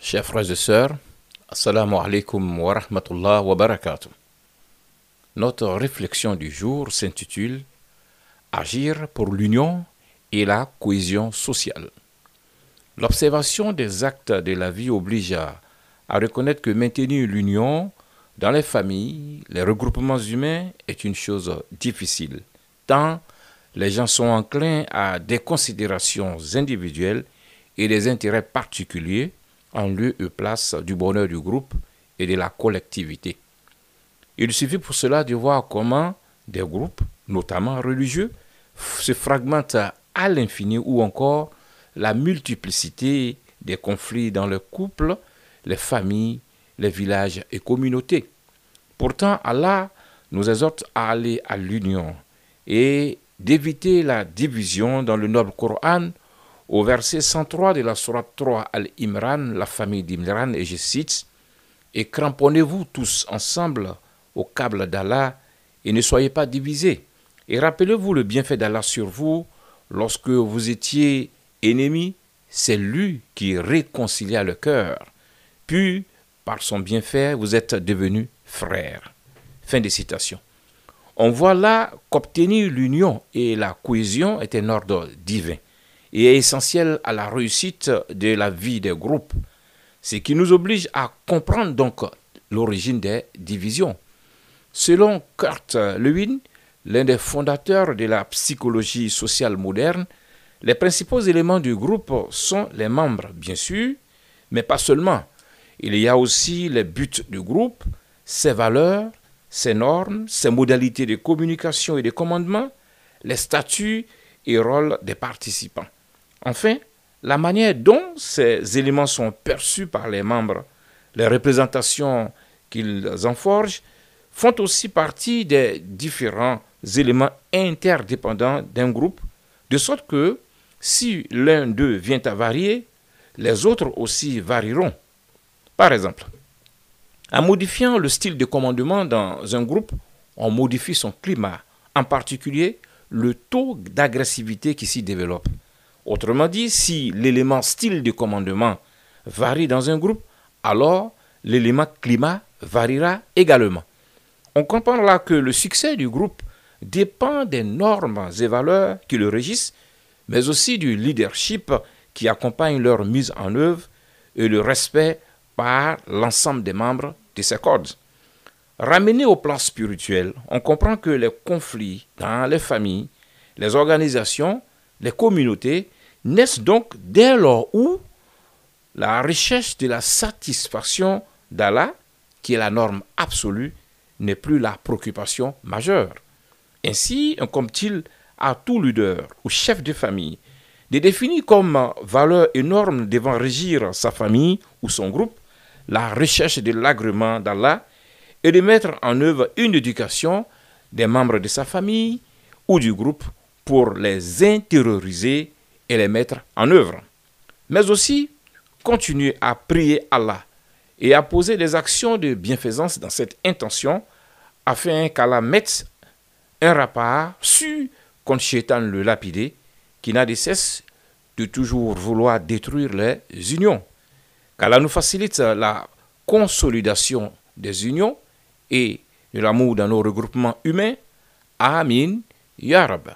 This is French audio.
Chers frères et sœurs, Assalamu alaikum wa rahmatullah wa barakatuh. Notre réflexion du jour s'intitule Agir pour l'union et la cohésion sociale. L'observation des actes de la vie oblige à reconnaître que maintenir l'union dans les familles, les regroupements humains est une chose difficile, tant les gens sont enclins à des considérations individuelles et des intérêts particuliers en lieu et place du bonheur du groupe et de la collectivité. Il suffit pour cela de voir comment des groupes, notamment religieux, se fragmentent à l'infini ou encore la multiplicité des conflits dans le couple, les familles, les villages et communautés. Pourtant, Allah nous exhorte à aller à l'union et d'éviter la division dans le noble Coran. Au verset 103 de la sourate 3 Al-Imran, la famille d'Imran, et je cite, « Et cramponnez-vous tous ensemble au câble d'Allah et ne soyez pas divisés. Et rappelez-vous le bienfait d'Allah sur vous lorsque vous étiez ennemis, c'est lui qui réconcilia le cœur. Puis, par son bienfait, vous êtes devenus frères. » Fin de citation. On voit là qu'obtenir l'union et la cohésion est un ordre divin et est essentiel à la réussite de la vie des groupes, ce qui nous oblige à comprendre donc l'origine des divisions. Selon Kurt Lewin, l'un des fondateurs de la psychologie sociale moderne, les principaux éléments du groupe sont les membres, bien sûr, mais pas seulement. Il y a aussi les buts du groupe, ses valeurs, ses normes, ses modalités de communication et de commandement, les statuts et rôles des participants. Enfin, la manière dont ces éléments sont perçus par les membres, les représentations qu'ils en forgent, font aussi partie des différents éléments interdépendants d'un groupe, de sorte que si l'un d'eux vient à varier, les autres aussi varieront. Par exemple, en modifiant le style de commandement dans un groupe, on modifie son climat, en particulier le taux d'agressivité qui s'y développe. Autrement dit, si l'élément style de commandement varie dans un groupe, alors l'élément climat variera également. On comprend là que le succès du groupe dépend des normes et valeurs qui le régissent, mais aussi du leadership qui accompagne leur mise en œuvre et le respect par l'ensemble des membres de ces codes. Ramené au plan spirituel, on comprend que les conflits dans les familles, les organisations, les communautés naissent donc dès lors où la recherche de la satisfaction d'Allah, qui est la norme absolue, n'est plus la préoccupation majeure. Ainsi, incombe-t-il à tout leader ou chef de famille de définir comme valeur et norme devant régir sa famille ou son groupe la recherche de l'agrément d'Allah et de mettre en œuvre une éducation des membres de sa famille ou du groupe pour les intérioriser et les mettre en œuvre. Mais aussi, continuer à prier Allah et à poser des actions de bienfaisance dans cette intention afin qu'Allah mette un rempart sûr contre Shaitan le lapidé qui n'a de cesse de toujours vouloir détruire les unions. Qu'Allah nous facilite la consolidation des unions et de l'amour dans nos regroupements humains. Amin. Ya Rab.